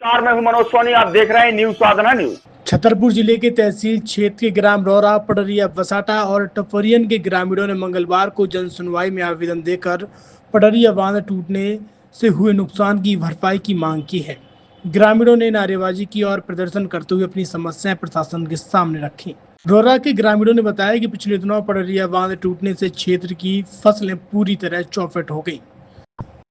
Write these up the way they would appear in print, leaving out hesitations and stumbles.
नमस्कार, मैं हूं मनोज सोनी। आप देख रहे हैं न्यूज साधना न्यूज। छतरपुर जिले के तहसील क्षेत्र के ग्राम रौरा, पडरिया, बसाटा और टपरियन के ग्रामीणों ने मंगलवार को जन सुनवाई में आवेदन देकर पडरिया बांध टूटने से हुए नुकसान की भरपाई की मांग की है। ग्रामीणों ने नारेबाजी की और प्रदर्शन करते हुए अपनी समस्याएं प्रशासन के सामने रखी। रौरा के ग्रामीणों ने बताया कि पिछले दिनों पडरिया बांध टूटने से क्षेत्र की फसलें पूरी तरह चौपट हो गई।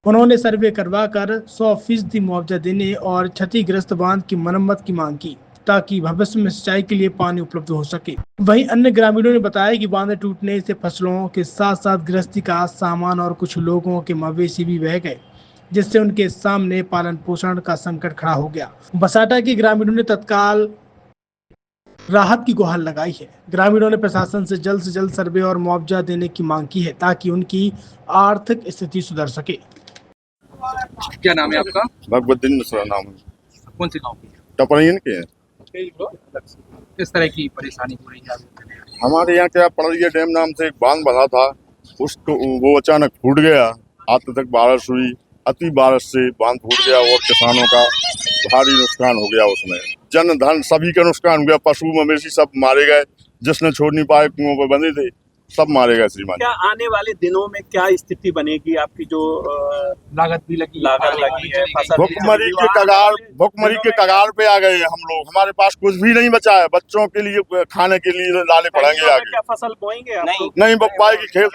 उन्होंने सर्वे करवाकर 100% मुआवजा देने और क्षतिग्रस्त बांध की मरम्मत की मांग की ताकि भविष्य में सिंचाई के लिए पानी उपलब्ध हो सके। वहीं अन्य ग्रामीणों ने बताया कि बांध टूटने से फसलों के साथ साथ गृहस्थी का सामान और कुछ लोगों के मवेशी भी बह गए, जिससे उनके सामने पालन पोषण का संकट खड़ा हो गया। बसाटा के ग्रामीणों ने तत्काल राहत की गुहार लगाई है। ग्रामीणों ने प्रशासन से जल्द सर्वे और मुआवजा देने की मांग की है ताकि उनकी आर्थिक स्थिति सुधर सके। क्या नाम है आपका? भगवद्दीन मिश्रा नाम है। कौन से गांव के? टपरियन के हैं। किस तरह की परेशानी हो रही है? हमारे यहाँ क्या पडरिया डैम नाम से एक बांध बना था, उसको वो अचानक फूट गया। अत्यधिक बारिश हुई, अति बारिश से बांध फूट गया और किसानों का भारी नुकसान हो गया। उसमें जन धन सभी का नुकसान हो गया। पशु मवेशी सब मारे गए, जिसने छोड़ नहीं पाए कुओं पर बंधे थे सब मारे गए। श्रीमान, क्या आने वाले दिनों में क्या स्थिति बनेगी? आपकी जो लागत लगी है, फसल भुखमरी के कगार पे आ गए हम लोग। हमारे पास कुछ भी नहीं बचा है। बच्चों के लिए खाने के लिए लाने पड़ेंगे आगे। क्या फसल बोएंगे? नहीं बच पाएगी। खेत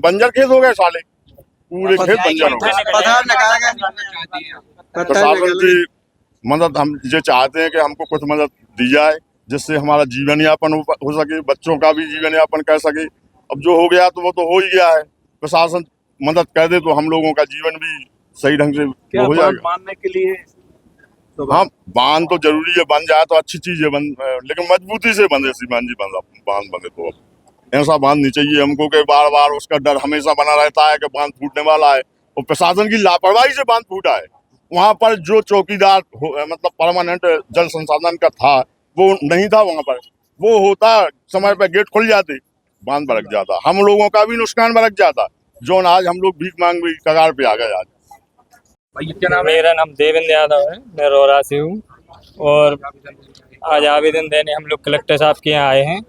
बंजर खेत हो गए साले, पूरे खेत बंजर हो गए। प्रशासन की मदद हम ये चाहते हैं कि हमको कुछ मदद दी जाए, जिससे हमारा जीवन यापन हो सके, बच्चों का भी जीवन यापन कर सके। अब जो हो गया तो वो तो हो ही गया है। प्रशासन मदद कर दे तो हम लोगों का जीवन भी सही ढंग से हो जाएगा। बांधने के लिए हाँ, बांध तो जरूरी है, बन जाए तो अच्छी चीज है, लेकिन मजबूती से बंधे। श्रीमान जी, बांध बंधे तो अब ऐसा बांध नहीं चाहिए हमको कि बार बार उसका डर हमेशा बना रहता है कि बांध फूटने वाला है। और प्रशासन की लापरवाही से बांध फूटा है। वहाँ पर जो चौकीदार मतलब परमानेंट जल संसाधन का था वो नहीं था वहाँ पर। वो होता समय पर गेट खुल जाते, बांध बरक जाता, हम लोगों का भी नुकसान बरक जाता। जो आज हम लोग भीख मांग भी कगार पे आ गए। आज भैया क्या नाम है? मेरा नाम देवेंद्र यादव है, मैं रौरा से हूँ। और आज आवेदन देने हम लोग कलेक्टर साहब के यहाँ आए हैं।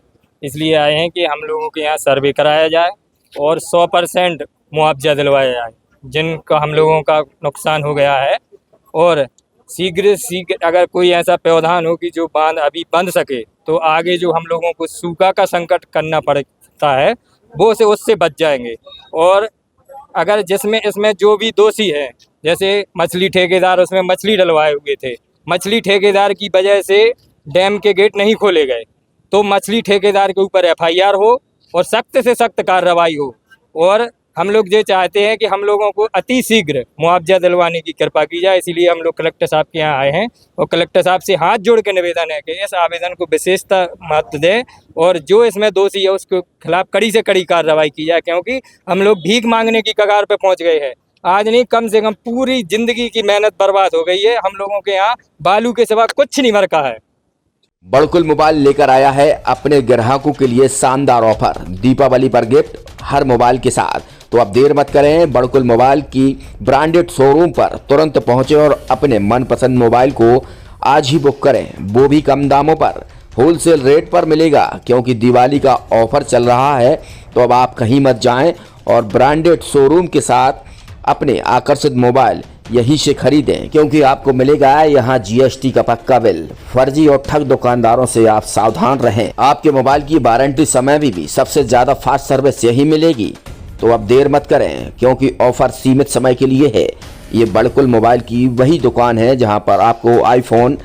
इसलिए आए हैं कि हम लोगों के यहाँ सर्वे कराया जाए और 100% मुआवजा दिलवाया जाए जिनका हम लोगों का नुकसान हो गया है। और शीघ्र अगर कोई ऐसा प्रावधान हो कि जो बांध अभी बंद सके तो आगे जो हम लोगों को सूखा का संकट करना पड़ता है वो से उससे बच जाएंगे। और अगर इसमें जो भी दोषी है, जैसे मछली ठेकेदार, उसमें मछली डलवाए हुए थे, मछली ठेकेदार की वजह से डैम के गेट नहीं खोले गए, तो मछली ठेकेदार के ऊपर FIR हो और सख्त से सख्त कार्रवाई हो। और हम लोग ये चाहते हैं कि हम लोगों को अति शीघ्र मुआवजा दिलवाने की कृपा की जाए। इसीलिए हम लोग कलेक्टर साहब के यहाँ आए हैं और कलेक्टर साहब से हाथ जोड़ के निवेदन है कि इस आवेदन को विशेषता महत्व दें और जो इसमें दोषी है उसके खिलाफ कड़ी से कड़ी कार्रवाई की जाए, क्योंकि हम लोग भीख मांगने की कगार पर पहुँच गए हैं। आज नहीं, कम से कम पूरी जिंदगी की मेहनत बर्बाद हो गई है। हम लोगों के यहाँ बालू के सिवा कुछ नहीं बरका है। बड़कुल मोबाइल लेकर आया है अपने ग्राहकों के लिए शानदार ऑफर, दीपावली पर गिफ्ट हर मोबाइल के साथ। तो अब देर मत करें, बड़कुल मोबाइल की ब्रांडेड शोरूम पर तुरंत पहुंचे और अपने मनपसंद मोबाइल को आज ही बुक करें, वो भी कम दामों पर। होलसेल रेट पर मिलेगा क्योंकि दिवाली का ऑफर चल रहा है। तो अब आप कहीं मत जाएं और ब्रांडेड शोरूम के साथ अपने आकर्षित मोबाइल यहीं से खरीदें, क्योंकि आपको मिलेगा यहाँ GST का पक्का बिल। फर्जी और ठग दुकानदारों से आप सावधान रहें। आपके मोबाइल की वारंटी समय में भी सबसे ज़्यादा फास्ट सर्विस यही मिलेगी। तो अब देर मत करें क्योंकि ऑफर सीमित समय के लिए है। ये बड़कुल मोबाइल की वही दुकान है जहां पर आपको iPhone,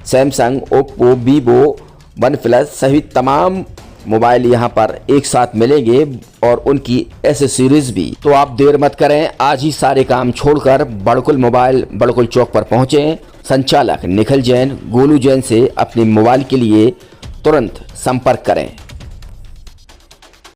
Samsung, Oppo, Vivo, OnePlus सहित तमाम मोबाइल यहां पर एक साथ मिलेंगे और उनकी एसेसरीज भी। तो आप देर मत करें, आज ही सारे काम छोड़कर बड़कुल मोबाइल बड़कुल चौक पर पहुंचें। संचालक निखिल जैन, गोलू जैन से अपने मोबाइल के लिए तुरंत संपर्क करें।